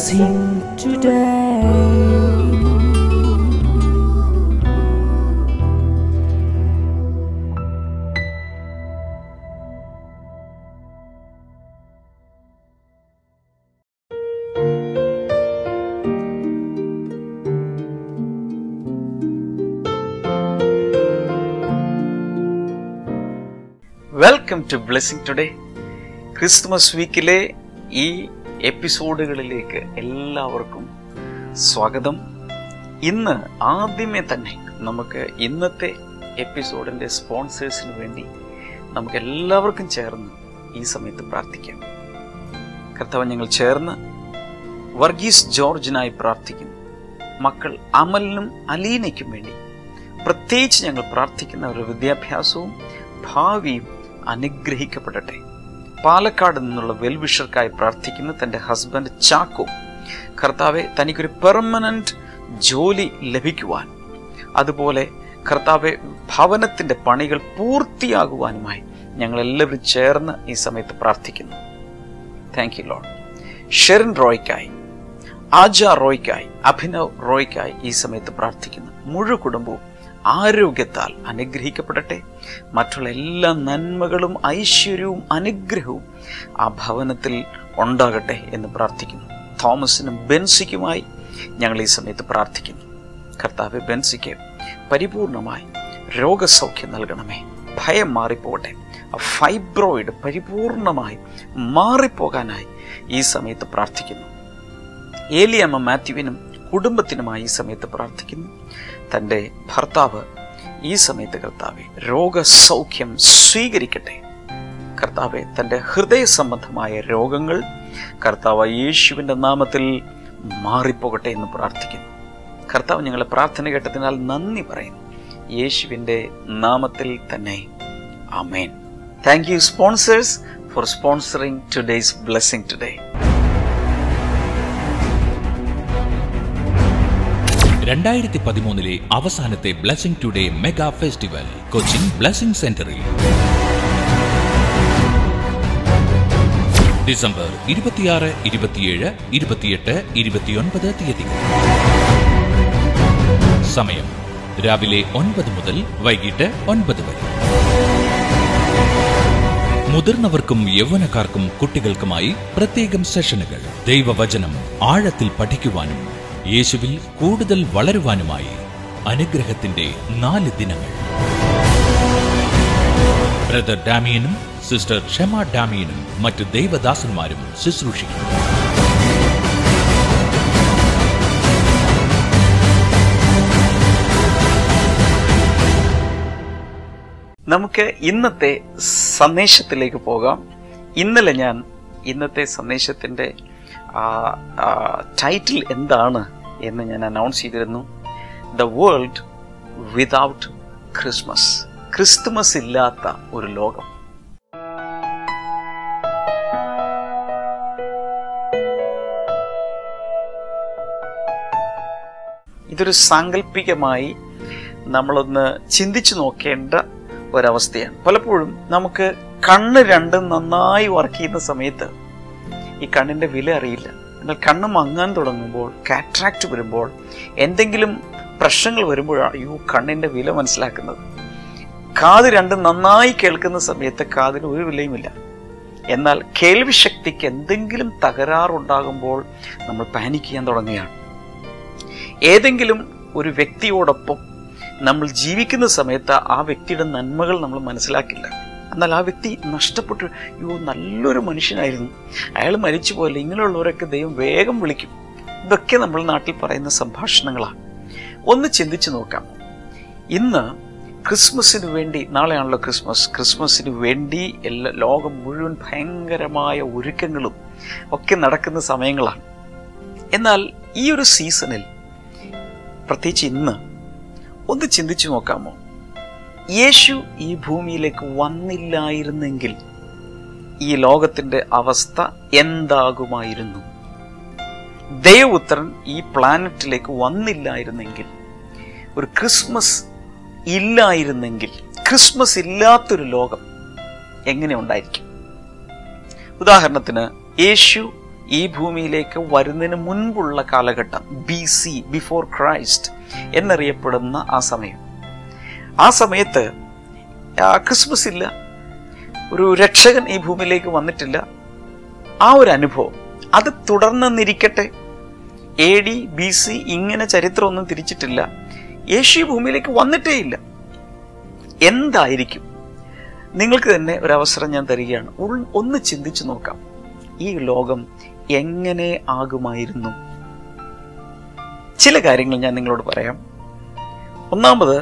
blessing today. Welcome to Blessing Today. Christmas വീക്കിലെ ഈ എപ്പിസോഡുകളിലേക്ക് എല്ലാവർക്കും സ്വാഗതം. ഇന്ന് ആദ്യമേ തന്നെ നമുക്ക് ഇന്നത്തെ എപ്പിസോഡിൻ്റെ സ്പോൺസേഴ്സിന് വേണ്ടി നമുക്ക് എല്ലാവർക്കും ചേർന്ന് ഈ സമയത്ത് പ്രാർത്ഥിക്കാം. കർത്താവ്, ഞങ്ങൾ ചേർന്ന് വർഗീസ് ജോർജിനായി പ്രാർത്ഥിക്കുന്നു. മക്കൾ അമലിനും അലീനയ്ക്കും വേണ്ടി പ്രത്യേകിച്ച് ഞങ്ങൾ പ്രാർത്ഥിക്കുന്ന അവരുടെ വിദ്യാഭ്യാസവും ഭാവിയും അനുഗ്രഹിക്കപ്പെടട്ടെ. പാലക്കാട് നിന്നുള്ള വെൽവിഷർക്കായി പ്രാർത്ഥിക്കുന്ന തൻ്റെ ഹസ്ബൻഡ് ചാക്കോ, കർത്താവെ, തനിക്കൊരു പെർമനന്റ് ജോലി ലഭിക്കുവാൻ, അതുപോലെ കർത്താവെ ഭവനത്തിൻ്റെ പണികൾ പൂർത്തിയാകുവാനുമായി ഞങ്ങളെല്ലാവരും ചേർന്ന് ഈ സമയത്ത് പ്രാർത്ഥിക്കുന്നു. Thank you Lord. ഷെറിൻ റോയ്ക്കായി, ആജ റോയ്ക്കായി, അഭിനവ് റോയ്ക്കായി ഈ സമയത്ത് പ്രാർത്ഥിക്കുന്നു. മുഴുവൻ കുടുംബവും ആരോഗ്യത്താൽ അനുഗ്രഹിക്കപ്പെടട്ടെ. മറ്റുള്ള എല്ലാ നന്മകളും ഐശ്വര്യവും അനുഗ്രഹവും ആ ഭവനത്തിൽ ഉണ്ടാകട്ടെ എന്ന് പ്രാർത്ഥിക്കുന്നു. തോമസിനും ബെൻസിക്കുമായി ഞങ്ങൾ ഈ സമയത്ത് പ്രാർത്ഥിക്കുന്നു. കർത്താവെ, ബെൻസിക്ക് പരിപൂർണമായി രോഗസൗഖ്യം നൽകണമേ. ഭയം മാറിപ്പോകട്ടെ. ആ ഫൈബ്രോയിഡ് പരിപൂർണമായി മാറിപ്പോകാനായി ഈ സമയത്ത് പ്രാർത്ഥിക്കുന്നു. ഏലിയമ്മ മാത്യുവിനും കുടുംബത്തിനുമായി ഈ സമയത്ത് പ്രാർത്ഥിക്കുന്നു. തൻ്റെ ഭർത്താവ് ഈ സമയത്ത് കർത്താവെ രോഗസൗഖ്യം സ്വീകരിക്കട്ടെ. കർത്താവെ, തൻ്റെ ഹൃദയ സംബന്ധമായ രോഗങ്ങൾ കർത്താവ് യേശുവിൻ്റെ നാമത്തിൽ മാറിപ്പോകട്ടെ എന്ന് പ്രാർത്ഥിക്കുന്നു. കർത്താവ്, ഞങ്ങളെ പ്രാർത്ഥന കേട്ടതിനാൽ നന്ദി പറയുന്നു. യേശുവിൻ്റെ നാമത്തിൽ തന്നെ ആമേൻ. Thank you sponsors for sponsoring today's Blessing Today. 2013 അവസാനത്തെ Blessing Today mega festival Cochin Blessing സെന്ററിൽ ഡിസംബർ 26, 27, 28, 29 തീയതികൾ. സമയം രാവിലെ 9 മുതൽ വൈകിട്ട് 9 വരെ. മുതിർന്നവർക്കും യൗവനക്കാർക്കും കുട്ടികൾക്കുമായി പ്രത്യേകം സെഷനുകൾ. ദൈവവചനം ആഴത്തിൽ പഠിക്കുവാനും യേശുവിൽ കൂടുതൽ വളരുവാനുമായി അനുഗ്രഹത്തിന്റെ 4 ദിനങ്ങൾ. ബ്രദർ ഡാമിയനും സിസ്റ്റർ ക്ഷമ ഡാമിയനും മറ്റ് ദൈവദാസന്മാരും ശുശ്രൂഷിക്കും. നമുക്ക് ഇന്നത്തെ സന്ദേശത്തിലേക്ക് പോകാം. ഇന്നലെ ഞാൻ ഇന്നത്തെ സന്ദേശത്തിൻ്റെ ടൈറ്റിൽ എന്താണ് എന്ന് ഞാൻ അനൗൺസ് ചെയ്തിരുന്നു. The world without Christmas. Christmas ഇല്ലാത്ത ഒരു ലോകം. ഇതൊരു സാങ്കല്പികമായി നമ്മളൊന്ന് ചിന്തിച്ചു നോക്കേണ്ട ഒരവസ്ഥയാണ്. പലപ്പോഴും നമുക്ക് കണ്ണ് രണ്ടും നന്നായി വർക്ക് ചെയ്യുന്ന സമയത്ത് ഈ കണ്ണിൻ്റെ വില അറിയില്ല. എന്നാൽ കണ്ണ് മങ്ങാൻ തുടങ്ങുമ്പോൾ, കാറ്ററാക്ട് വരുമ്പോൾ, എന്തെങ്കിലും പ്രശ്നങ്ങൾ വരുമ്പോഴാണ് കണ്ണിൻ്റെ വില മനസ്സിലാക്കുന്നത്. കാത് രണ്ടും നന്നായി കേൾക്കുന്ന സമയത്ത് കാതിന് ഒരു വിലയുമില്ല. എന്നാൽ കേൾവി ശക്തിക്ക് എന്തെങ്കിലും തകരാറുണ്ടാകുമ്പോൾ നമ്മൾ പാനിക് ചെയ്യാൻ തുടങ്ങുകയാണ്. ഏതെങ്കിലും ഒരു വ്യക്തിയോടൊപ്പം നമ്മൾ ജീവിക്കുന്ന സമയത്ത് ആ വ്യക്തിയുടെ നന്മകൾ നമ്മൾ മനസ്സിലാക്കില്ല. എന്നാൽ ആ വ്യക്തി നഷ്ടപ്പെട്ടു, നല്ലൊരു മനുഷ്യനായിരുന്നു, അയാൾ മരിച്ചു പോലെ, ഇങ്ങനെയുള്ളവരൊക്കെ ദൈവം വേഗം വിളിക്കും. ഇതൊക്കെ നമ്മൾ നാട്ടിൽ പറയുന്ന സംഭാഷണങ്ങളാണ്. ഒന്ന് ചിന്തിച്ചു നോക്കാം. ഇന്ന് ക്രിസ്മസിന് വേണ്ടി, നാളെയാണല്ലോ ക്രിസ്മസിന് വേണ്ടി ലോകം മുഴുവൻ ഭയങ്കരമായ ഒരുക്കങ്ങളും ഒക്കെ നടക്കുന്ന സമയങ്ങളാണ്. എന്നാൽ ഈ ഒരു സീസണിൽ, പ്രത്യേകിച്ച് ഇന്ന്, ഒന്ന് ചിന്തിച്ചു നോക്കാമോ? യേശു ഈ ഭൂമിയിലേക്ക് വന്നില്ലായിരുന്നെങ്കിൽ ഈ ലോകത്തിൻ്റെ അവസ്ഥ എന്താകുമായിരുന്നു? ദൈവപുത്രൻ ഈ പ്ലാനറ്റിലേക്ക് വന്നില്ലായിരുന്നെങ്കിൽ, ഒരു ക്രിസ്മസ് ഇല്ലായിരുന്നെങ്കിൽ, ക്രിസ്മസ് ഇല്ലാത്തൊരു ലോകം എങ്ങനെ ഉണ്ടായിരിക്കും? ഉദാഹരണത്തിന്, യേശു ഈ ഭൂമിയിലേക്ക് വരുന്നതിന് മുൻപുള്ള കാലഘട്ടം, BC, ബിഫോർ ക്രൈസ്റ്റ് എന്നറിയപ്പെടുന്ന ആ സമയം. ആ സമയത്ത് ക്രിസ്മസ് ഇല്ല, ഒരു രക്ഷകൻ ഈ ഭൂമിയിലേക്ക് വന്നിട്ടില്ല. ആ ഒരു അനുഭവം അത് തുടർന്നെന്നിരിക്കട്ടെ. AD, BC ഇങ്ങനെ ചരിത്രമൊന്നും തിരിച്ചിട്ടില്ല. യേശു ഭൂമിയിലേക്ക് വന്നിട്ടേ ഇല്ല. എന്തായിരിക്കും? നിങ്ങൾക്ക് തന്നെ ഒരവസരം ഞാൻ തരികയാണ്. ഒന്ന് ചിന്തിച്ചു നോക്കാം, ഈ ലോകം എങ്ങനെ ആകുമായിരുന്നു? ചില കാര്യങ്ങൾ ഞാൻ നിങ്ങളോട് പറയാം. ഒന്നാമത്,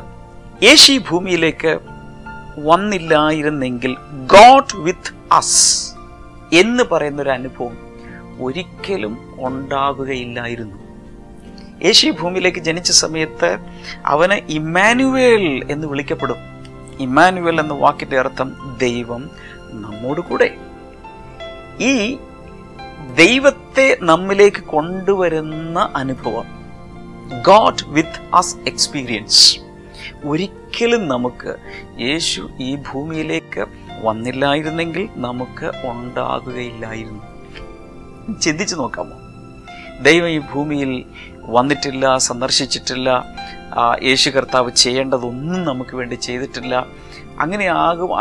യേശു ഈ ഭൂമിയിലേക്ക് വന്നില്ലായിരുന്നെങ്കിൽ ഗോഡ് വിത്ത് അസ് എന്ന് പറയുന്നൊരു അനുഭവം ഒരിക്കലും ഉണ്ടാവുകയില്ലായിരുന്നു. യേശു ഭൂമിയിലേക്ക് ജനിച്ച സമയത്ത് അവന് ഇമ്മാനുവേൽ എന്ന് വിളിക്കപ്പെടും. ഇമ്മാനുവേൽ എന്ന വാക്കിന്റെ അർത്ഥം ദൈവം നമ്മോട് കൂടെ. ഈ ദൈവത്തെ നമ്മിലേക്ക് കൊണ്ടുവരുന്ന അനുഭവം, ഗോഡ് വിത്ത് അസ് എക്സ്പീരിയൻസ്, ഒരിക്കലും നമുക്ക് യേശു ഈ ഭൂമിയിലേക്ക് വന്നില്ലായിരുന്നെങ്കിൽ നമുക്ക് ഉണ്ടാകുകയില്ലായിരുന്നു. ചിന്തിച്ചു നോക്കാമോ? ദൈവം ഈ ഭൂമിയിൽ വന്നിട്ടില്ല, സന്ദർശിച്ചിട്ടില്ല, യേശു കർത്താവ് ചെയ്യേണ്ടതൊന്നും നമുക്ക് വേണ്ടി ചെയ്തിട്ടില്ല. അങ്ങനെ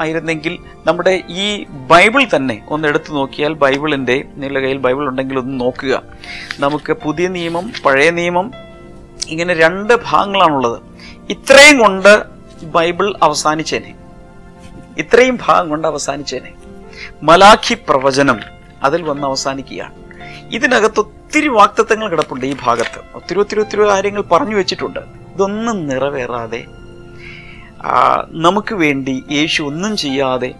ആയിരുന്നെങ്കിൽ നമ്മുടെ ഈ ബൈബിൾ തന്നെ ഒന്ന് എടുത്തു നോക്കിയാൽ, ബൈബിളിൻ്റെ, നിങ്ങളുടെ കയ്യിൽ ബൈബിൾ ഉണ്ടെങ്കിൽ ഒന്ന് നോക്കുക. നമുക്ക് പുതിയ നിയമം, പഴയ നിയമം, ഇങ്ങനെ 2 ഭാഗങ്ങളാണുള്ളത്. ഇത്രയും കൊണ്ട് ബൈബിൾ അവസാനിച്ചേനെ, ഇത്രയും ഭാഗം കൊണ്ട് അവസാനിച്ചേനെ. മലാഖി പ്രവചനം അതിൽ വന്ന് അവസാനിക്കുകയാണ്. ഇതിനകത്ത് ഒത്തിരി വാഗ്ദത്തങ്ങൾ കിടപ്പുണ്ട്. ഈ ഭാഗത്ത് ഒത്തിരി കാര്യങ്ങൾ പറഞ്ഞു വെച്ചിട്ടുണ്ട്. ഇതൊന്നും നിറവേറാതെ, നമുക്ക് വേണ്ടി യേശു ഒന്നും ചെയ്യാതെ,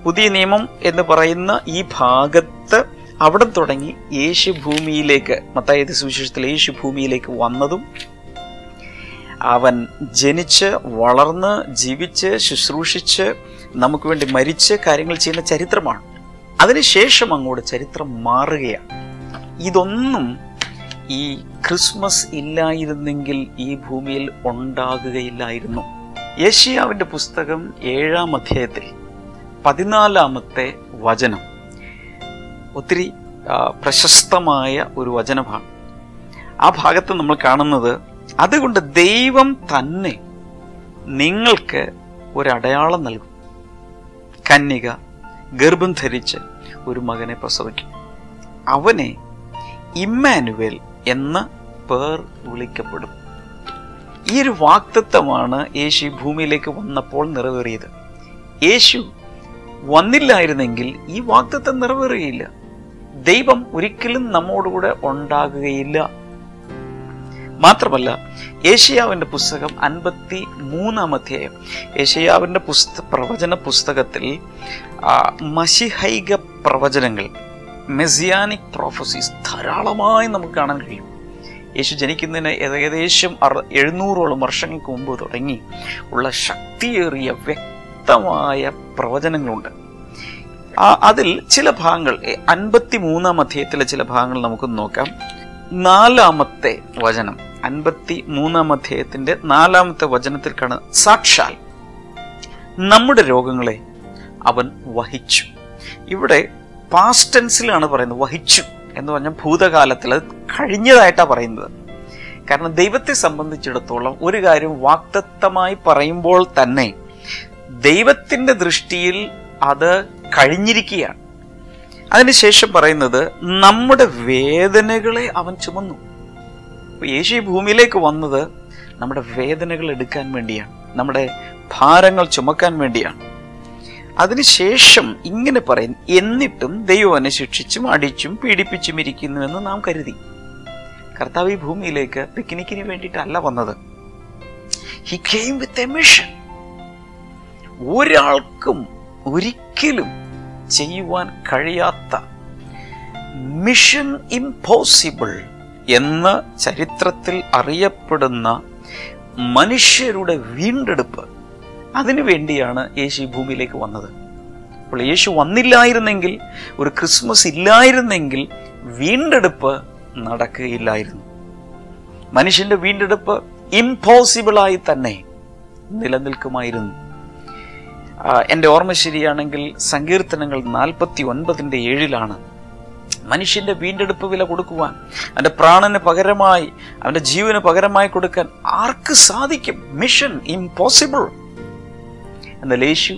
പുതിയ നിയമം എന്ന് പറയുന്ന ഈ ഭാഗത്ത് അവിടെ തുടങ്ങി യേശു ഭൂമിയിലേക്ക്, മത്തായി സുവിശേഷത്തിൽ യേശു ഭൂമിയിലേക്ക് വന്നതും അവൻ ജനിച്ച് വളർന്ന് ജീവിച്ച് ശുശ്രൂഷിച്ച് നമുക്ക് വേണ്ടി മരിച്ച് കാര്യങ്ങൾ ചെയ്യുന്ന ചരിത്രമാണ്. അതിനുശേഷം അങ്ങോട്ട് ചരിത്രം മാറുകയാണ്. ഇതൊന്നും ഈ ക്രിസ്മസ് ഇല്ലായിരുന്നെങ്കിൽ ഈ ഭൂമിയിൽ ഉണ്ടാകുകയില്ലായിരുന്നു. യെശയ്യാവിൻ്റെ പുസ്തകം 7-ാം അധ്യായത്തിൽ 14-ാമത്തെ വചനം ഒത്തിരി പ്രശസ്തമായ ഒരു വചനമാണ്. ആ ഭാഗത്ത് നമ്മൾ കാണുന്നത്, അതുകൊണ്ട് ദൈവം തന്നെ നിങ്ങൾക്ക് ഒരടയാളം നൽകും, കന്യക ഗർഭം ധരിച്ച് ഒരു മകനെ പ്രസവിക്കും, അവനെ ഇമ്മാനുവേൽ എന്ന പേർ വിളിക്കപ്പെടും. ഈ ഒരു വാഗ്ദത്തമാണ് യേശു ഭൂമിയിലേക്ക് വന്നപ്പോൾ നിറവേറിയത്. യേശു വന്നില്ലായിരുന്നെങ്കിൽ ഈ വാഗ്ദത്തം നിറവേറുകയില്ല. ദൈവം ഒരിക്കലും നമ്മോടുകൂടെ ഉണ്ടാകുകയില്ല. മാത്രമല്ല, യെശയ്യാവിൻ്റെ പുസ്തകം 53-ാം അധ്യായം, യെശയ്യാവിൻ്റെ പ്രവചന പുസ്തകത്തിൽ മശിഹൈക പ്രവചനങ്ങൾ, മെസിയാനിക് പ്രോഫസീസ് ധാരാളമായി നമുക്ക് കാണാൻ കഴിയും. യേശു ജനിക്കുന്നതിന് ഏകദേശം 700ഓളം വർഷങ്ങൾക്ക് മുമ്പ് തുടങ്ങി ഉള്ള ശക്തിയേറിയ വ്യക്തമായ പ്രവചനങ്ങളുണ്ട്. അതിൽ ചില ഭാഗങ്ങൾ 53-ാം അധ്യായത്തിലെ ചില ഭാഗങ്ങൾ നമുക്ക് നോക്കാം. 4-ാമത്തെ വചനം, 53-ാം അധ്യായത്തിന്റെ 4-ാമത്തെ വചനത്തിൽ കാണുന്ന, സാക്ഷാൽ നമ്മുടെ രോഗങ്ങളെ അവൻ വഹിച്ചു. ഇവിടെ പാസ്റ്റ് ടെൻസിലാണ് പറയുന്നത്. വഹിച്ചു എന്ന് പറഞ്ഞാൽ ഭൂതകാലത്തിൽ, അത് കഴിഞ്ഞതായിട്ടാണ് പറയുന്നത്. കാരണം ദൈവത്തെ സംബന്ധിച്ചിടത്തോളം ഒരു കാര്യം വാഗ്ദത്തമായി പറയുമ്പോൾ തന്നെ ദൈവത്തിൻ്റെ ദൃഷ്ടിയിൽ അത് കഴിഞ്ഞിരിക്കുകയാണ്. അതിനുശേഷം പറയുന്നത്, നമ്മുടെ വേദനകളെ അവൻ ചുമന്നു. യേശു ഭൂമിയിലേക്ക് വന്നത് നമ്മുടെ വേദനകൾ എടുക്കാൻ വേണ്ടിയാണ്, നമ്മുടെ ഭാരങ്ങൾ ചുമക്കാൻ വേണ്ടിയാണ്. അതിനുശേഷം ഇങ്ങനെ പറയും, എന്നിട്ടും ദൈവം അവനെ ശിക്ഷിച്ചും അടിച്ചും പീഡിപ്പിച്ചും ഇരിക്കുന്നുവെന്ന് നാം കരുതി. കർത്താവ് ഈ ഭൂമിയിലേക്ക് പിക്നിക്കിന് വേണ്ടിയിട്ടല്ല വന്നത്. He came with a mission. ഒരാൾക്കും ഒരിക്കലും ചെയ്യുവാൻ കഴിയാത്ത, മിഷൻ ഇംപോസിബിൾ എന്ന് ചരിത്രത്തിൽ അറിയപ്പെടുന്ന മനുഷ്യരുടെ വീണ്ടെടുപ്പ്, അതിനു വേണ്ടിയാണ് യേശു ഭൂമിയിലേക്ക് വന്നത്. അപ്പോൾ യേശു വന്നില്ലായിരുന്നെങ്കിൽ, ഒരു ക്രിസ്മസ് ഇല്ലായിരുന്നെങ്കിൽ വീണ്ടെടുപ്പ് നടക്കുകയില്ലായിരുന്നു. മനുഷ്യന്റെ വീണ്ടെടുപ്പ് ഇംപോസിബിളായി തന്നെ നിലനിൽക്കുമായിരുന്നു. എൻ്റെ ഓർമ്മ ശരിയാണെങ്കിൽ സങ്കീർത്തനങ്ങൾ 49:7 മനുഷ്യന്റെ വീണ്ടെടുപ്പ് വില കൊടുക്കുവാൻ, അവന്റെ പ്രാണന് പകരമായി, അവന്റെ ജീവന് പകരമായി കൊടുക്കാൻ ആർക്ക് സാധിക്കും? Mission impossible. എന്നാൽ യേശു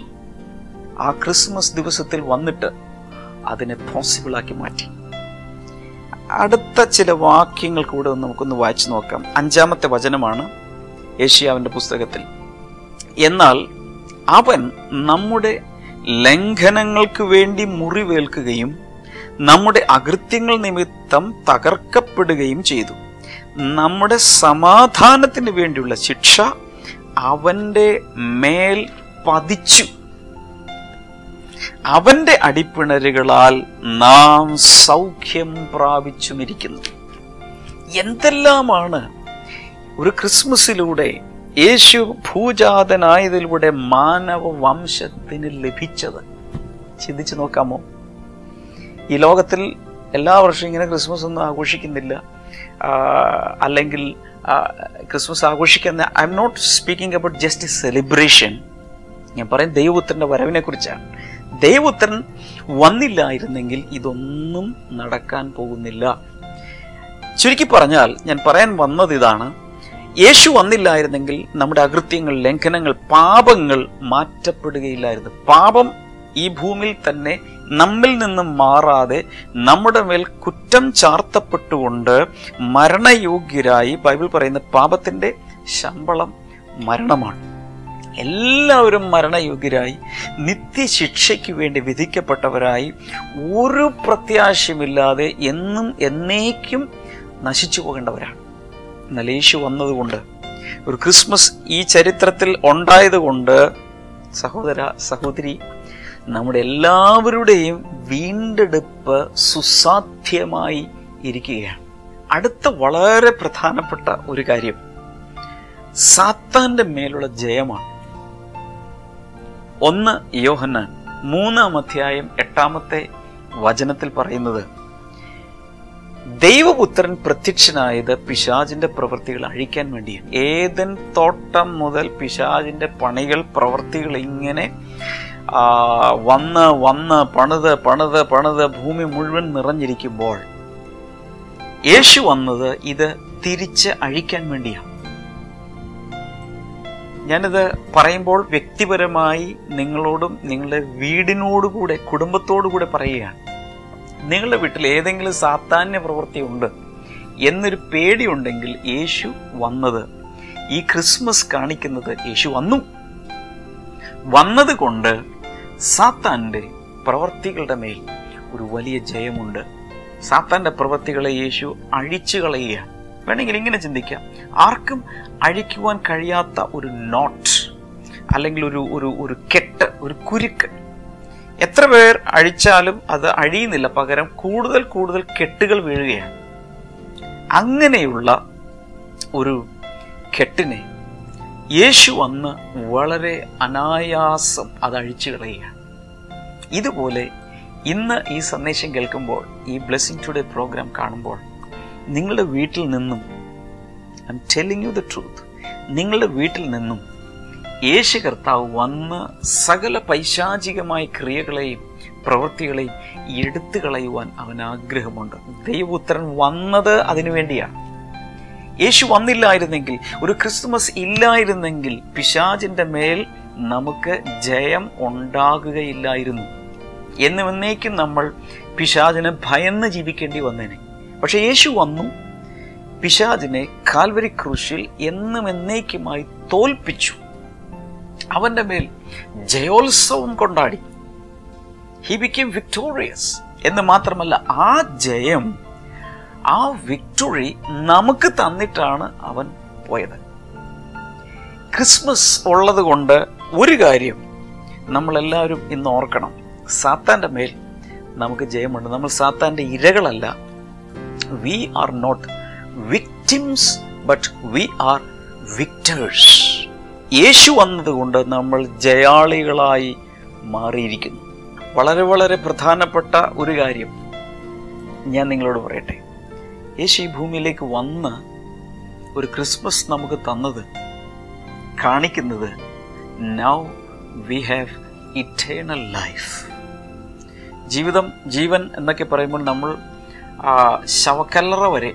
ആ ക്രിസ്മസ് ദിവസത്തിൽ വന്നിട്ട് അതിനെ പോസിബിളാക്കി മാറ്റി. അടുത്ത ചില വാക്യങ്ങൾ കൂടെ നമുക്കൊന്ന് വായിച്ചു നോക്കാം. 5-ാമത്തെ വചനമാണ് യെശയ്യാവിന്റെ പുസ്തകത്തിൽ. എന്നാൽ അവൻ നമ്മുടെ ലംഘനങ്ങൾക്ക് വേണ്ടി മുറിവേൽക്കുകയും നമ്മുടെ അകൃത്യങ്ങൾ നിമിത്തം തകർക്കപ്പെടുകയും ചെയ്തു. നമ്മുടെ സമാധാനത്തിന് വേണ്ടിയുള്ള ശിക്ഷ അവന്റെ മേൽ പതിച്ചു. അവന്റെ അടിപ്പിണരുകളാൽ നാം സൗഖ്യം പ്രാപിച്ചുമിരിക്കുന്നു. എന്തെല്ലാമാണ് ഒരു ക്രിസ്മസിലൂടെ, യേശു ഭൂജാതനായതിലൂടെ മാനവ വംശത്തിന് ലഭിച്ചത്. ചിന്തിച്ചു നോക്കാമോ? ഈ ലോകത്തിൽ എല്ലാ വർഷവും ഇങ്ങനെ ക്രിസ്മസ് ഒന്നും ആഘോഷിക്കുന്നില്ല, അല്ലെങ്കിൽ ക്രിസ്മസ് ആഘോഷിക്കുന്ന, I am not speaking about just a celebration. ഞാൻ പറയും ദൈവപുത്രന്റെ വരവിനെ കുറിച്ചാണ്. ദൈവപുത്രൻ വന്നില്ലായിരുന്നെങ്കിൽ ഇതൊന്നും നടക്കാൻ പോകുന്നില്ല. ചുരുക്കി പറഞ്ഞാൽ ഞാൻ പറയാൻ വന്നത് ഇതാണ്: യേശു വന്നില്ലായിരുന്നെങ്കിൽ നമ്മുടെ അകൃത്യങ്ങൾ, ലംഘനങ്ങൾ, പാപങ്ങൾ മാറ്റപ്പെടുകയില്ലായിരുന്നു. പാപം ഈ ഭൂമിയിൽ തന്നെ നമ്മിൽ നിന്നും മാറാതെ നമ്മുടെ മേൽ കുറ്റം ചാർത്തപ്പെട്ടുകൊണ്ട് മരണയോഗ്യരായി, ബൈബിൾ പറയുന്ന പാപത്തിന്റെ ശമ്പളം മരണമാണ്. എല്ലാവരും മരണയോഗ്യരായി നിത്യശിക്ഷയ്ക്ക് വേണ്ടി വിധിക്കപ്പെട്ടവരായി ഒരു പ്രത്യാശയുമില്ലാതെ എന്നും എന്നേക്കും നശിച്ചു പോകേണ്ടവരാണ്. എന്നാൽ യേശു വന്നതുകൊണ്ട്, ഒരു ക്രിസ്മസ് ഈ ചരിത്രത്തിൽ ഉണ്ടായതുകൊണ്ട്, സഹോദര സഹോദരി, നമ്മുടെ എല്ലാവരുടെയും വീണ്ടെടുപ്പ് സുസാധ്യമായി ഇരിക്കുകയാണ്. അടുത്ത വളരെ പ്രധാനപ്പെട്ട ഒരു കാര്യം സാത്താന്റെ മേലുള്ള ജയമാണ്. 1 യോഹന്നാൻ 3-ാം അധ്യായം 8-ാമത്തെ വചനത്തിൽ പറയുന്നത്, ദൈവപുത്രൻ പ്രത്യക്ഷനായത് പിശാചിന്റെ പ്രവൃത്തികൾ അഴിക്കാൻ വേണ്ടിയാണ്. ഏദൻ തോട്ടം മുതൽ പിശാചിന്റെ പണികൾ, പ്രവൃത്തികൾ ഇങ്ങനെ വന്ന് പണിത് ഭൂമി മുഴുവൻ നിറഞ്ഞിരിക്കുമ്പോൾ യേശു വന്നത് ഇത് തിരിച്ച് അഴിക്കാൻ വേണ്ടിയാണ്. ഞാനിത് പറയുമ്പോൾ വ്യക്തിപരമായി നിങ്ങളോടും നിങ്ങളുടെ വീടിനോടുകൂടെ, കുടുംബത്തോടുകൂടെ പറയുകയാണ്. നിങ്ങളുടെ വീട്ടിൽ ഏതെങ്കിലും സാത്താന്യ പ്രവൃത്തി ഉണ്ട് എന്നൊരു പേടിയുണ്ടെങ്കിൽ യേശു വന്നത്, ഈ ക്രിസ്മസ് കാണിക്കുന്നത് യേശു വന്നത് കൊണ്ട് സാത്താന്റെ പ്രവൃത്തികളുടെ മേൽ ഒരു വലിയ ജയമുണ്ട്. സാത്താന്റെ പ്രവൃത്തികളെ യേശു അഴിച്ചു കളയുകയാണ്. വേണമെങ്കിൽ ഇങ്ങനെ ചിന്തിക്കാം: ആർക്കും അഴിക്കുവാൻ കഴിയാത്ത ഒരു നോട്ട്, അല്ലെങ്കിൽ ഒരു കെട്ട്, ഒരു കുരുക്ക്, എത്ര പേർ അഴിച്ചാലും അത് അഴിയുന്നില്ല, പകരം കൂടുതൽ കൂടുതൽ കെട്ടുകൾ വീഴുകയാണ്. അങ്ങനെയുള്ള ഒരു കെട്ടിനെ യേശു വന്ന് വളരെ അനായാസം അത് അഴിച്ചു കളയുകയാണ്. ഇതുപോലെ ഇന്ന് ഈ സന്ദേശം കേൾക്കുമ്പോൾ, ഈ ബ്ലെസ്സിംഗ് ടുഡേ പ്രോഗ്രാം കാണുമ്പോൾ, നിങ്ങളുടെ വീട്ടിൽ നിന്നും, I M telling you the truth, നിങ്ങളുടെ വീട്ടിൽ നിന്നും യേശു കർത്താവ് വന്ന് സകല പൈശാചികമായ ക്രിയകളെയും പ്രവൃത്തികളെയും എടുത്തു കളയുവാൻ അവൻ ആഗ്രഹമുണ്ട്. ദൈവപുത്രൻ വന്നത് അതിനു വേണ്ടിയാണ്. യേശു വന്നില്ലായിരുന്നെങ്കിൽ, ഒരു ക്രിസ്മസ് ഇല്ലായിരുന്നെങ്കിൽ, പിശാചിന്റെ മേൽ നമുക്ക് ജയം ഉണ്ടാകുകയില്ലായിരുന്നു. എന്നേക്കും നമ്മൾ പിശാചിനെ ഭയന്ന് ജീവിക്കേണ്ടി വന്നേനെ. പക്ഷെ യേശു വന്നു, പിശാചിനെ കാൽവരി ക്രൂശിൽ എന്നും എന്നേക്കുമായി തോൽപ്പിച്ചു. അവന്റെ മേൽ ജയോത്സവം കൊണ്ടാടി. He became victorious. എന്ന് മാത്രമല്ല, ആ ജയം, ആ വിക്ടറി നമുക്ക് തന്നിട്ടാണ് അവൻ പോയത്. ക്രിസ്മസ് ഉള്ളത് കൊണ്ട് ഒരു കാര്യം നമ്മളെല്ലാവരും ഇന്ന് ഓർക്കണം: സാത്താന്റെ മേൽ നമുക്ക് ജയമുണ്ട്. നമ്മൾ സാത്താന്റെ ഇരകളല്ല. We are not victims, but we are victors. യേശു വന്നതുകൊണ്ട് നമ്മൾ ജയാളികളായി മാറിയിരിക്കുന്നു. വളരെ വളരെ പ്രധാനപ്പെട്ട ഒരു കാര്യം ഞാൻ നിങ്ങളോട് പറയട്ടെ. യേശു ഈ ഭൂമിയിലേക്ക് വന്ന് ഒരു ക്രിസ്മസ് നമുക്ക് തന്നത്, കാണിക്കുന്നത്, now we have eternal life. ജീവൻ എന്നൊക്കെ പറയുമ്പോൾ നമ്മൾ ശവക്കല്ലറ വരെ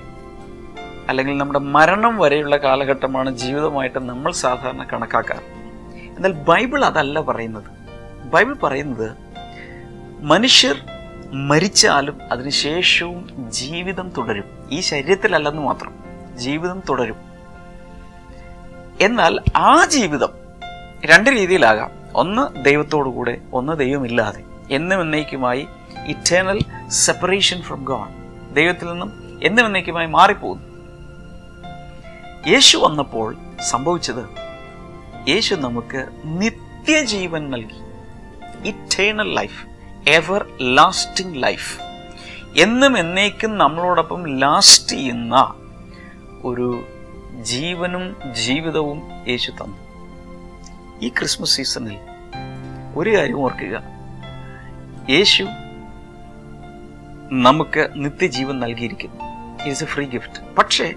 അല്ലെങ്കിൽ നമ്മുടെ മരണം വരെയുള്ള കാലഘട്ടമാണ് ജീവിതമായിട്ട് നമ്മൾ സാധാരണ കണക്കാക്കാറ്. എന്നാൽ ബൈബിൾ അതല്ല പറയുന്നത്. ബൈബിൾ പറയുന്നത് മനുഷ്യർ മരിച്ചാലും അതിനുശേഷവും ജീവിതം തുടരും. ഈ ശരീരത്തിലല്ലെന്ന് മാത്രം, ജീവിതം തുടരും. എന്നാൽ ആ ജീവിതം രണ്ട് രീതിയിലാകാം. ഒന്ന് ദൈവത്തോടു കൂടെ, ഒന്ന് ദൈവമില്ലാതെ, എന്നും എന്നേക്കുമായി ഇറ്റേണൽ സെപ്പറേഷൻ ഫ്രം ഗോഡ്, ദൈവത്തിൽ നിന്നും എന്നും എന്നേക്കുമായി മാറിപ്പോകുന്നു. യേശു വന്നപ്പോൾ സംഭവിച്ചത്, യേശു നമുക്ക് നിത്യജീവൻ നൽകി. Eternal life, ever lasting life, എന്നും എന്നേക്കും നമ്മളോടൊപ്പം ലാസ്റ്റ് ചെയ്യുന്ന ഒരു ജീവനും ജീവിതവും യേശു തന്നു. ഈ ക്രിസ്മസ് സീസണിൽ ഒരു കാര്യം ഓർക്കുക, യേശു നമുക്ക് നിത്യജീവൻ നൽകിയിരിക്കുന്നു. It's A free gift. പക്ഷേ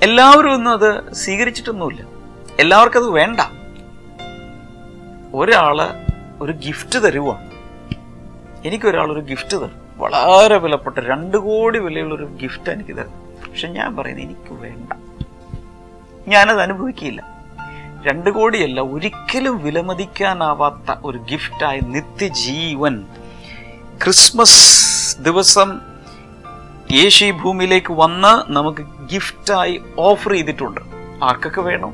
എല്ലാവരും ഒന്നും അത് സ്വീകരിച്ചിട്ടൊന്നുമില്ല. എല്ലാവർക്കും അത് വേണ്ട. ഒരാള് ഒരു ഗിഫ്റ്റ് തരുവാണ്. എനിക്കൊരാളൊരു ഗിഫ്റ്റ് തരും, വളരെ വിലപ്പെട്ട 2 കോടി വിലയുള്ളൊരു ഗിഫ്റ്റ് എനിക്ക് തരും. പക്ഷെ ഞാൻ പറയുന്നത് എനിക്ക് വേണ്ട, ഞാനത് അനുഭവിക്കില്ല. 2 കോടിയല്ല, ഒരിക്കലും വിലമതിക്കാനാവാത്ത ഒരു ഗിഫ്റ്റായ നിത്യജീവൻ ക്രിസ്മസ് ദിവസം യേശു ഈ ഭൂമിയിലേക്ക് വന്ന് നമുക്ക് ഗിഫ്റ്റായി ഓഫർ ചെയ്തിട്ടുണ്ട്. ആർക്കൊക്കെ വേണം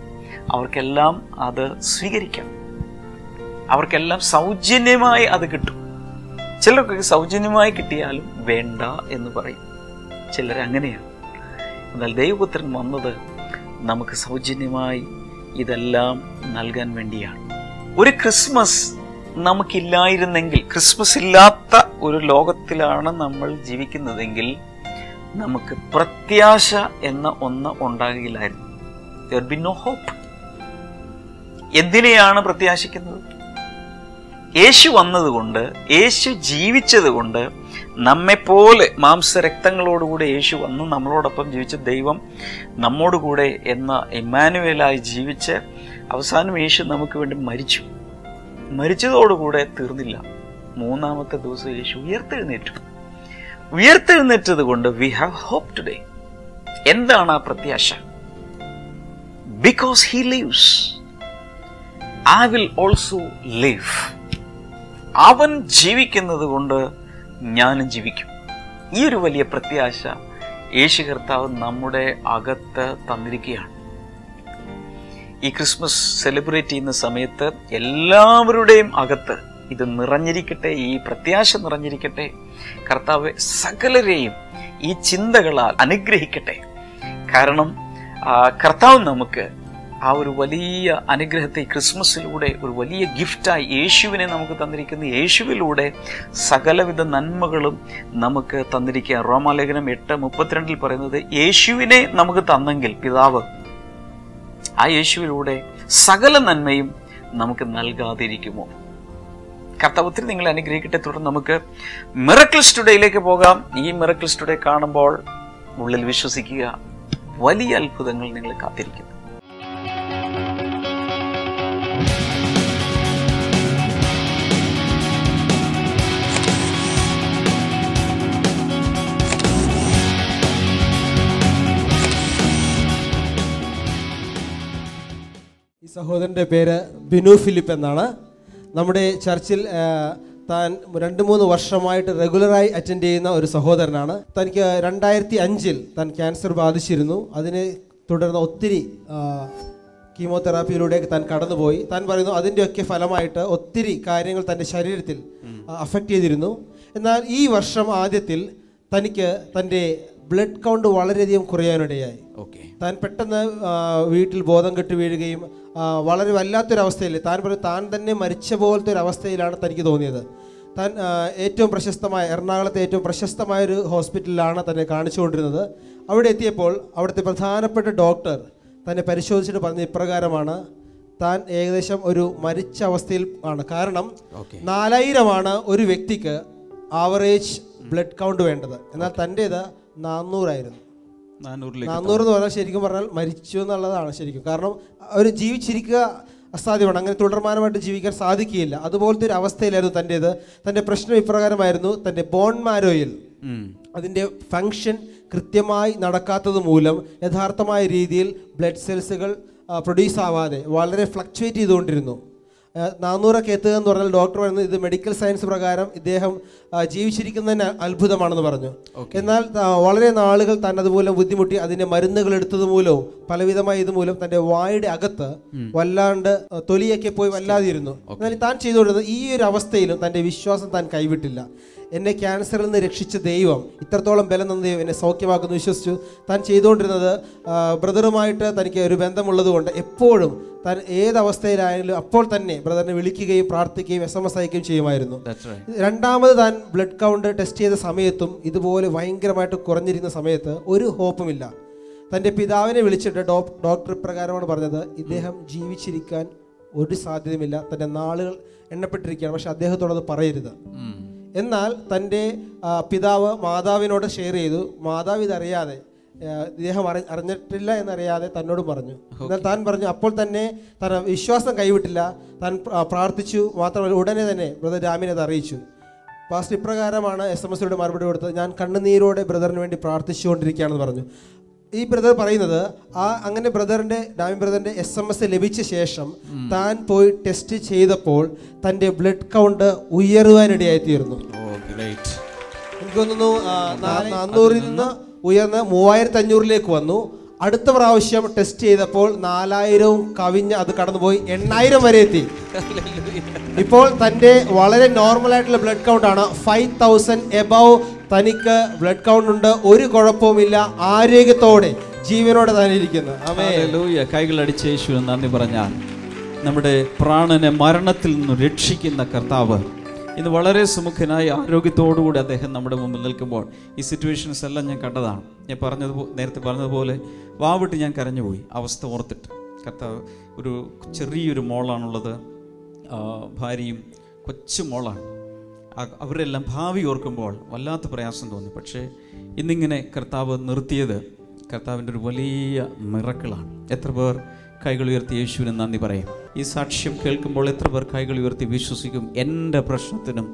അവർക്കെല്ലാം അത് സ്വീകരിക്കാം. അവർക്കെല്ലാം സൗജന്യമായി അത് കിട്ടും. ചിലർക്കൊക്കെ സൗജന്യമായി കിട്ടിയാലും വേണ്ട എന്ന് പറയും. ചിലരങ്ങനെയാണ്. എന്നാൽ ദൈവപുത്രൻ വന്നത് നമുക്ക് സൗജന്യമായി ഇതെല്ലാം നൽകാൻ വേണ്ടിയാണ്. ഒരു ക്രിസ്മസ് നമുക്കില്ലായിരുന്നെങ്കിൽ, ക്രിസ്മസ് ഇല്ലാത്ത ഒരു ലോകത്തിലാണ് നമ്മൾ ജീവിക്കുന്നതെങ്കിൽ നമുക്ക് പ്രത്യാശ എന്ന ഒന്ന് ഉണ്ടാകില്ലായിരുന്നു. There would be no hope. എന്തിനെയാണ് പ്രത്യാശിക്കുന്നത്? യേശു വന്നതുകൊണ്ട്, യേശു ജീവിച്ചത് കൊണ്ട്, നമ്മെപ്പോലെ മാംസരക്തങ്ങളോടുകൂടെ യേശു വന്ന് നമ്മളോടൊപ്പം ജീവിച്ച ദൈവം നമ്മോടുകൂടെ എന്ന ഇമ്മാനുവേലായി ജീവിച്ച് അവസാനം യേശു നമുക്ക് വേണ്ടി മരിച്ചു. മരിച്ചതോടുകൂടെ തീർന്നില്ല. 3-ാമത്തെ ദിവസം യേശു ഉയർത്തെഴുന്നേറ്റു. ഉയർത്തെഴുന്നേറ്റത് കൊണ്ട് വി ഹാവ് ഹോപ്പ് ടുഡേ. എന്താണ് ആ പ്രത്യാശ? Because he lives, I will also live. അവൻ ജീവിക്കുന്നത് കൊണ്ട് ഞാനും ജീവിക്കും. ഈ ഒരു വലിയ പ്രത്യാശ യേശു കർത്താവ് നമ്മുടെ അകത്ത് തന്നിരിക്കുകയാണ്. ഈ ക്രിസ്മസ് സെലിബ്രേറ്റ് ചെയ്യുന്ന സമയത്ത് എല്ലാവരുടെയും അകത്ത് ഇത് നിറഞ്ഞിരിക്കട്ടെ, ഈ പ്രത്യാശ നിറഞ്ഞിരിക്കട്ടെ. കർത്താവ് സകലരെയും ഈ ചിന്തകളാൽ അനുഗ്രഹിക്കട്ടെ. കാരണം കർത്താവ് നമുക്ക് ആ ഒരു വലിയ അനുഗ്രഹത്തെ ക്രിസ്മസിലൂടെ ഒരു വലിയ ഗിഫ്റ്റായി യേശുവിനെ നമുക്ക് തന്നിരിക്കുന്നു. യേശുവിലൂടെ സകലവിധ നന്മകളും നമുക്ക് തന്നിരിക്കുക. റോമാലേഖനം 8:32 പറയുന്നത്, യേശുവിനെ നമുക്ക് തന്നെങ്കിൽ പിതാവ് ആ യേശുവിലൂടെ സകല നന്മയും നമുക്ക് നൽകാതിരിക്കുമോ? കർത്താവ് ഒത്തിരി നിങ്ങളെ അനുഗ്രഹിക്കട്ടെ. തുടർന്ന് നമുക്ക് മിറക്കിൾസ് ടുഡേയിലേക്ക് പോകാം. ഈ മിറക്കിൾസ് ടുഡേ കാണുമ്പോൾ ഉള്ളിൽ വിശ്വസിക്കുക, വലിയ അത്ഭുതങ്ങൾ നിങ്ങളെ കാത്തിരിക്കുന്നു. ഈ സഹോദരൻ്റെ പേര് ബിനു ഫിലിപ്പ് എന്നാണ്. നമ്മുടെ ചർച്ചിൽ താൻ 2-3 വർഷമായിട്ട് റെഗുലറായി അറ്റൻഡ് ചെയ്യുന്ന ഒരു സഹോദരനാണ്. തനിക്ക് 2005 താൻ ക്യാൻസർ ബാധിച്ചിരുന്നു. അതിനെ തുടർന്ന് ഒത്തിരി കീമോതെറാപ്പിയിലൂടെ താൻ കടന്നുപോയി. താൻ പറയുന്നു അതിൻ്റെയൊക്കെ ഫലമായിട്ട് ഒത്തിരി കാര്യങ്ങൾ തൻ്റെ ശരീരത്തിൽ അഫക്റ്റ് ചെയ്തിരുന്നു. എന്നാൽ ഈ വർഷം ആദ്യത്തിൽ തനിക്ക് തൻ്റെ ബ്ലഡ് കൗണ്ട് വളരെയധികം കുറയാനിടയായി. താൻ പെട്ടെന്ന് വീട്ടിൽ ബോധം കെട്ട് വീഴുകയും വളരെ വല്ലാത്തൊരവസ്ഥയിൽ താൻ പറയും താൻ തന്നെ മരിച്ച പോലത്തെ ഒരു അവസ്ഥയിലാണ് തനിക്ക് തോന്നിയത്. താൻ ഏറ്റവും പ്രശസ്തമായ എറണാകുളത്തെ ഏറ്റവും പ്രശസ്തമായൊരു ഹോസ്പിറ്റലിലാണ് തന്നെ കാണിച്ചുകൊണ്ടിരുന്നത്. അവിടെ എത്തിയപ്പോൾ അവിടുത്തെ പ്രധാനപ്പെട്ട ഡോക്ടർ തന്നെ പരിശോധിച്ചിട്ട് പറഞ്ഞ ഇപ്രകാരമാണ്, താൻ ഏകദേശം ഒരു മരിച്ച അവസ്ഥയിൽ ആണ്. കാരണം 4000 ഒരു വ്യക്തിക്ക് ആവറേജ് ബ്ലഡ് കൗണ്ട് വേണ്ടത്. എന്നാൽ തൻ്റേത് 400 ആയിരുന്നു. 400 എന്ന് പറഞ്ഞാൽ ശരിക്കും പറഞ്ഞാൽ മരിച്ചു എന്നുള്ളതാണ് ശരിക്കും. കാരണം അവർ ജീവിച്ചിരിക്കുക അസാധ്യമാണ്, അങ്ങനെ തുടർമാനമായിട്ട് ജീവിക്കാൻ സാധിക്കുകയില്ല. അതുപോലത്തെ ഒരു അവസ്ഥയിലായിരുന്നു തൻ്റേത്. തൻ്റെ പ്രശ്നം ഇപ്രകാരമായിരുന്നു, തൻ്റെ ബോൺ മാരോയിൽ അതിൻ്റെ ഫങ്ഷൻ കൃത്യമായി നടക്കാത്തത് മൂലം യഥാർത്ഥമായ രീതിയിൽ ബ്ലഡ് സെൽസുകൾ പ്രൊഡ്യൂസ് ആവാതെ വളരെ ഫ്ലക്ച്വേറ്റ് ചെയ്തുകൊണ്ടിരുന്നു. 400 എത്തുക എന്ന് പറഞ്ഞാൽ ഡോക്ടർ പറയുന്നത് ഇത് മെഡിക്കൽ സയൻസ് പ്രകാരം ഇദ്ദേഹം ജീവിച്ചിരിക്കുന്നതിന് അത്ഭുതമാണെന്ന് പറഞ്ഞു. എന്നാൽ വളരെ നാളുകൾ താൻ അതുമൂലം ബുദ്ധിമുട്ടി അതിൻ്റെ മരുന്നുകൾ എടുത്തത് മൂലവും പലവിധമായ ഇതുമൂലം തൻ്റെ വായുടെ അകത്ത് വല്ലാണ്ട് തൊലിയൊക്കെ പോയി വല്ലാതിരുന്നു. എന്നാൽ താൻ ചെയ്തുകൊണ്ടിരുന്നത് ഈ ഒരു അവസ്ഥയിലും തൻ്റെ വിശ്വാസം താൻ കൈവിട്ടില്ല. എന്നെ ക്യാൻസറിൽ നിന്ന് രക്ഷിച്ച ദൈവം, ഇത്രത്തോളം ബലം തന്ന ദൈവം എന്നെ സൗഖ്യമാക്കുന്നു വിശ്വസിച്ചു. താൻ ചെയ്തുകൊണ്ടിരുന്നത് ബ്രദറുമായിട്ട് തനിക്ക് ഒരു ബന്ധമുള്ളത് കൊണ്ട് എപ്പോഴും താൻ ഏതവസ്ഥയിലായാലും അപ്പോൾ തന്നെ ബ്രദറിനെ വിളിക്കുകയും പ്രാർത്ഥിക്കുകയും SMS അയക്കുകയും ചെയ്യുമായിരുന്നു. രണ്ടാമത് താൻ ബ്ലഡ് കൗണ്ട് ടെസ്റ്റ് ചെയ്ത സമയത്തും ഇതുപോലെ ഭയങ്കരമായിട്ട് കുറഞ്ഞിരുന്ന സമയത്ത് ഒരു ഹോപ്പുമില്ല. തൻ്റെ പിതാവിനെ വിളിച്ചിട്ട് ഡോക്ടർ ഇപ്രകാരമാണ് പറഞ്ഞത്, ഇദ്ദേഹം ജീവിച്ചിരിക്കാൻ ഒരു സാധ്യതയുമില്ല, തൻ്റെ നാളുകൾ എണ്ണപ്പെട്ടിരിക്കുകയാണ്, പക്ഷെ അദ്ദേഹത്തോടത് പറയരുത്. എന്നാൽ തൻ്റെ പിതാവ് മാതാവിനോട് ഷെയർ ചെയ്തു. മാതാവ് ഇതറിയാതെ, ഇദ്ദേഹം അറിഞ്ഞിട്ടില്ല എന്നറിയാതെ തന്നോട് പറഞ്ഞു. എന്നാൽ താൻ പറഞ്ഞു, അപ്പോൾ തന്നെ താൻ വിശ്വാസം കൈവിട്ടില്ല, താൻ പ്രാർത്ഥിച്ചു. മാത്രമല്ല ഉടനെ തന്നെ ബ്രദർ രാമിനെ അത് അറിയിച്ചു. പാസ്റ്റർ ഇപ്രകാരമാണ് SMS-ലൂടെ മറുപടി കൊടുത്തത്, ഞാൻ കണ്ണുനീരോടെ ബ്രദറിന് വേണ്ടി പ്രാർത്ഥിച്ചുകൊണ്ടിരിക്കുകയാണെന്ന് പറഞ്ഞു. ഈ ബ്രദർ പറയുന്നത് അങ്ങനെ ഡാമി ബ്രദറിൻ്റെ SMS ലഭിച്ച ശേഷം താൻ പോയി ടെസ്റ്റ് ചെയ്തപ്പോൾ തൻ്റെ ബ്ലഡ് കൗണ്ട് ഉയരുവാനിടയായിത്തീർന്നു. എനിക്ക് തോന്നുന്നു 400-ൽ നിന്ന് ഉയർന്ന് 3500-ലേക്ക് വന്നു. അടുത്ത പ്രാവശ്യം ടെസ്റ്റ് ചെയ്തപ്പോൾ 4000 കവിഞ്ഞ് അത് കടന്നുപോയി 8000 വരെ എത്തി. ഇപ്പോൾ തൻ്റെ വളരെ നോർമലായിട്ടുള്ള ബ്ലഡ് കൗണ്ട് ആണ് 5000 എബവ്. തനിക്ക് ബ്ലഡ് കൗണ്ട് ഉണ്ട്, ഒരു കുഴപ്പവുമില്ല, ആരോഗ്യത്തോടെ ജീവനോടെ തന്നെ ഇരിക്കുന്നു. ഹല്ലേലൂയ. കൈകൾ അടിച്ച് യേശുവിന് നന്ദി പറഞ്ഞാൽ നമ്മുടെ പ്രാണനെ മരണത്തിൽ നിന്ന് രക്ഷിക്കുന്ന കർത്താവ് ഇന്ന് വളരെ സുമുഖനായി ആരോഗ്യത്തോടുകൂടി അദ്ദേഹം നമ്മുടെ മുമ്പിൽ നിൽക്കുമ്പോൾ ഈ സിറ്റുവേഷൻസ് എല്ലാം ഞാൻ കണ്ടതാണ്. ഞാൻ നേരത്തെ പറഞ്ഞതുപോലെ വാവിട്ട് ഞാൻ കരഞ്ഞുപോയി അവസ്ഥ ഓർത്തിട്ട്. കർത്താവ് ഒരു ചെറിയൊരു മോളാണുള്ളത്, ഭാര്യയും കൊച്ചു മോളാണ്. അവരെല്ലാം ഭാവി ഓർക്കുമ്പോൾ വല്ലാത്ത പ്രയാസം തോന്നി. പക്ഷേ ഇന്നിങ്ങനെ കർത്താവ് നിർത്തിയത് കർത്താവിൻ്റെ ഒരു വലിയ മിറക്കിളാണ്. എത്ര പേർ കൈകൾ ഉയർത്തി യേശുവിന് നന്ദി പറയും? ഈ സാക്ഷ്യം കേൾക്കുമ്പോൾ എത്ര പേർ കൈകൾ ഉയർത്തി വിശ്വസിക്കും, എൻ്റെ പ്രശ്നത്തിനും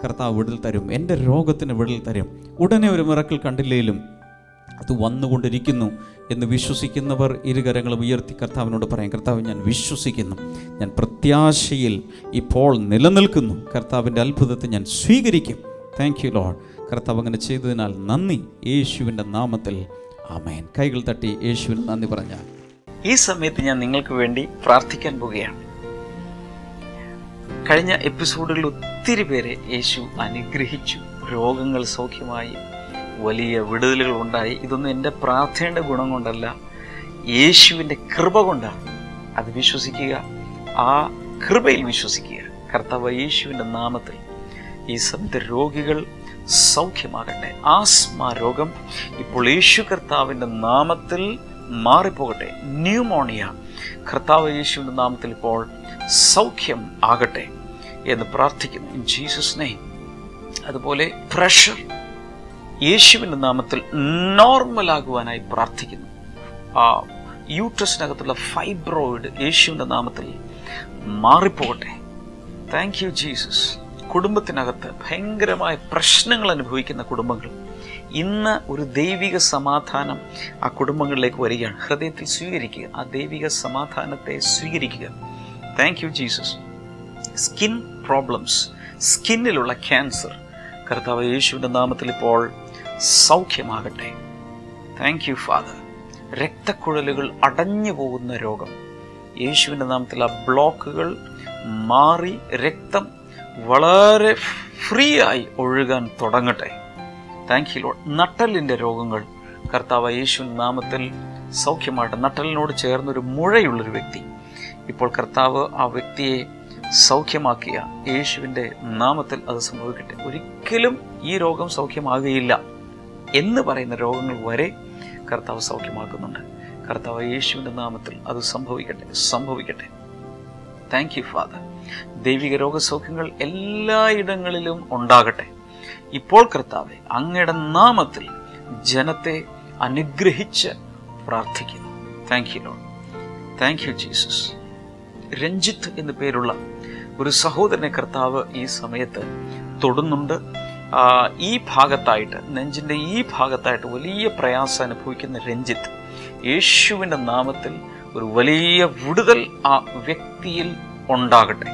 കർത്താവ് വിടുതൽ തരും, എൻ്റെ രോഗത്തിന് വിടുതൽ തരും? ഉടനെ ഒരു മിറക്കിൾ കണ്ടില്ലേലും അത് വന്നുകൊണ്ടിരിക്കുന്നു എന്ന് വിശ്വസിക്കുന്നവർ ഇരുകരങ്ങളും ഉയർത്തി കർത്താവിനോട് പറയും, കർത്താവ് ഞാൻ വിശ്വസിക്കുന്നു, ഞാൻ പ്രത്യാശയിൽ ഇപ്പോൾ നിലനിൽക്കുന്നു, കർത്താവിൻ്റെ അത്ഭുതത്തെ ഞാൻ സ്വീകരിക്കും. Thank you Lord. കർത്താവ് അങ്ങനെ ചെയ്തതിനാൽ നന്ദി, യേശുവിൻ്റെ നാമത്തിൽ ആമേൻ. കൈകൾ തട്ടി യേശുവിന് നന്ദി പറഞ്ഞാൽ ഈ സമയത്ത് ഞാൻ നിങ്ങൾക്ക് വേണ്ടി പ്രാർത്ഥിക്കാൻ പോവുകയാണ്. കഴിഞ്ഞ എപ്പിസോഡുകളിൽ ഒത്തിരി പേരെ യേശു അനുഗ്രഹിച്ചു, രോഗങ്ങൾ സൗഖ്യമായി, വലിയ വിടുതലുകൾ ഉണ്ടായി. ഇതൊന്നും എൻ്റെ പ്രാർത്ഥനയുടെ ഗുണം കൊണ്ടല്ല, യേശുവിൻ്റെ കൃപ കൊണ്ടാണ്. അത് വിശ്വസിക്കുക, ആ കൃപയിൽ വിശ്വസിക്കുക. കർത്താവ് യേശുവിൻ്റെ നാമത്തിൽ ഈ സമയത്ത് രോഗികൾ സൗഖ്യമാകട്ടെ. ആസ്മ രോഗം ഇപ്പോൾ യേശു കർത്താവിൻ്റെ നാമത്തിൽ മാറിപ്പോകട്ടെ. ന്യൂമോണിയ കർത്താവ് യേശുവിൻ്റെ നാമത്തിൽ ഇപ്പോൾ സൗഖ്യം ആകട്ടെ എന്ന് പ്രാർത്ഥിക്കുന്നു, ഇൻ ജീസസ് നെയിം. അതുപോലെ പ്രഷർ യേശുവിൻ്റെ നാമത്തിൽ നോർമലാകുവാനായി പ്രാർത്ഥിക്കുന്നു. യൂട്രസിനകത്തുള്ള ഫൈബ്രോയിഡ് യേശുവിൻ്റെ നാമത്തിൽ മാറിപ്പോകട്ടെ. Thank you Jesus. കുടുംബത്തിനകത്ത് ഭയങ്കരമായ പ്രശ്നങ്ങൾ അനുഭവിക്കുന്ന കുടുംബങ്ങൾ, ഇന്ന് ഒരു ദൈവിക സമാധാനം ആ കുടുംബങ്ങളിലേക്ക് വരികയാണ്. ഹൃദയത്തിൽ സ്വീകരിക്കുക, ആ ദൈവിക സമാധാനത്തെ സ്വീകരിക്കുക. Thank you Jesus. Skin problems, സ്കിന്നിലുള്ള ക്യാൻസർ കർത്താവ് യേശുവിൻ്റെ നാമത്തിൽ ഇപ്പോൾ സൗഖ്യമാകട്ടെ. Thank you Father. രക്തക്കുഴലുകൾ അടഞ്ഞു പോകുന്ന രോഗം യേശുവിൻ്റെ നാമത്തിൽ ആ ബ്ലോക്കുകൾ മാറി രക്തം വളരെ ഫ്രീ ആയി ഒഴുകാൻ തുടങ്ങട്ടെ. Thank you Lord. നട്ടലിൻ്റെ രോഗങ്ങൾ കർത്താവ് യേശുവിൻ്റെ നാമത്തിൽ സൗഖ്യമാകട്ടെ. നട്ടലിനോട് ചേർന്നൊരു മുഴയുള്ളൊരു വ്യക്തി, ഇപ്പോൾ കർത്താവ് ആ വ്യക്തിയെ സൗഖ്യമാക്കിയ യേശുവിൻ്റെ നാമത്തിൽ അത് സംഭവിക്കട്ടെ. ഒരിക്കലും ഈ രോഗം സൗഖ്യമാകുകയില്ല എന്ന് പറയുന്ന രോഗങ്ങൾ വരെ കർത്താവ് സൗഖ്യമാക്കുന്നുണ്ട്. കർത്താവ് യേശുവിൻ്റെ നാമത്തിൽ അത് സംഭവിക്കട്ടെ. Thank you father. ദൈവിക രോഗസൗഖ്യങ്ങൾ എല്ലായിടങ്ങളിലും ഉണ്ടാകട്ടെ. ഇപ്പോൾ കർത്താവെ അങ്ങയുടെ നാമത്തിൽ ജനത്തെ അനുഗ്രഹിച്ച് പ്രാർത്ഥിക്കുന്നു. Thank you Lord. Thank you Jesus. Ranjith എന്നു പേരുള്ള ഒരു സഹോദരനെ കർത്താവ് ഈ സമയത്ത് തൊടുന്നുണ്ട്. ഈ ഭാഗത്തായിട്ട്, നെഞ്ചിൻ്റെ ഈ ഭാഗത്തായിട്ട് വലിയ പ്രയാസം അനുഭവിക്കുന്ന രഞ്ജിത്ത്, യേശുവിൻ്റെ നാമത്തിൽ ഒരു വലിയ വിടുതൽ ആ വ്യക്തിയിൽ ഉണ്ടാകട്ടെ.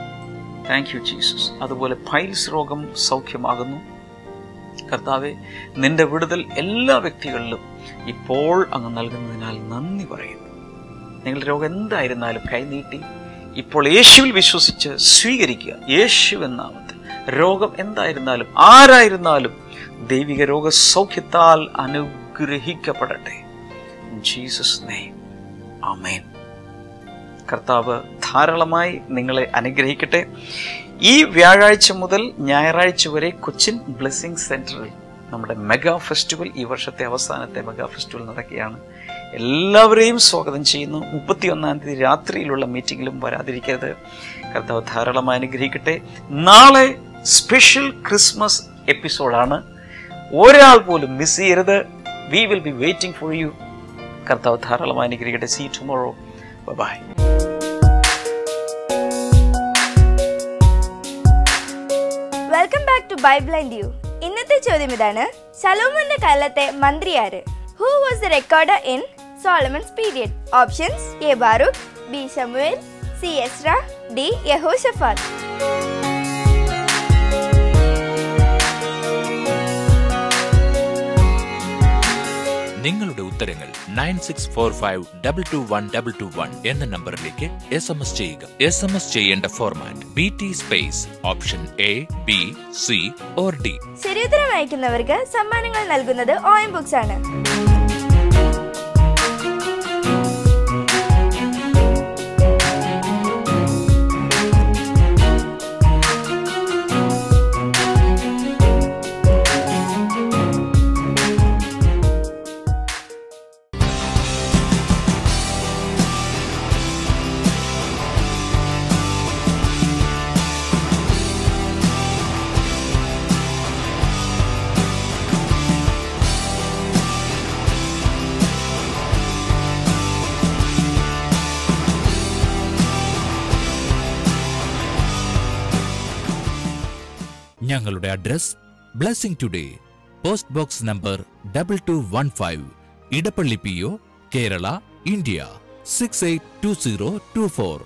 Thank you Jesus. അതുപോലെ പൈൽസ് രോഗം സൗഖ്യമാകുന്നു. കർത്താവെ, നിന്റെ വിടുതൽ എല്ലാ വ്യക്തികളിലും ഇപ്പോൾ അങ്ങ് നൽകുന്നതിനാൽ നന്ദി പറയുന്നു. നിങ്ങളുടെ രോഗം എന്തായിരുന്നാലും കൈനീട്ടി ഇപ്പോൾ യേശുവിൽ വിശ്വസിച്ച് സ്വീകരിക്കുക. യേശുവിൻ നാമത്തിൽ രോഗം എന്തായിരുന്നാലും ആരായിരുന്നാലും ദൈവിക രോഗസൗഖ്യത്താൽ അനുഗ്രഹിക്കപ്പെടട്ടെ. ജീസസ് നെയിം, ആമേൻ. കർത്താവ് ധാരാളമായി നിങ്ങളെ അനുഗ്രഹിക്കട്ടെ. ഈ വ്യാഴാഴ്ച മുതൽ ഞായറാഴ്ച വരെ കൊച്ചിൻ ബ്ലെസ്സിംഗ് സെന്ററിൽ നമ്മുടെ മെഗാ ഫെസ്റ്റിവൽ, ഈ വർഷത്തെ അവസാനത്തെ മെഗാ ഫെസ്റ്റിവൽ നടക്കുകയാണ്. എല്ലാവരെയും സ്വാഗതം ചെയ്യുന്നു. 31-ാം തീയതി രാത്രിയിലുള്ള മീറ്റിംഗിലും വരാതിരിക്കരുത്. കർത്താവ് ധാരാളമായി അനുഗ്രഹിക്കട്ടെ. നാളെ സ്പെഷ്യൽ ക്രിസ്മസ് എപ്പിസോഡാണ്. ഒരാൾ പോലും മിസ് ചെയ്യരുത്. We will be waiting for you. കർത്താവ് ധാരാളമായി അനുഗ്രഹിക്കട്ടെ. See tomorrow. Bye. Welcome back to Bible and you. ഇന്നത്തെ ചോദ്യം ഇതാണ്: ശലോമോന്റെ കാലത്തെ മന്ത്രി ആര്? Who was the recorder in Solomon's period? Options: A Baruch, B ശമൂവേൽ, സി എസ്ര, ഡി യഹോശഫാത്ത്. നിങ്ങളുടെ ഉത്തരങ്ങൾ 9645221221 എന്ന നമ്പറിലേക്ക് SMS ചെയ്യുക. SMS ചെയ്യേണ്ട format BT space option A, B, C or D. ശരിയുത്തരം അയക്കുന്നവർക്ക് സമ്മാനങ്ങൾ നൽകുന്നത് OM ബുക്സ് ആണ്. ഞങ്ങളുടെ address: blessing today, post box number 2215, Edappally PO, Kerala, India 682024.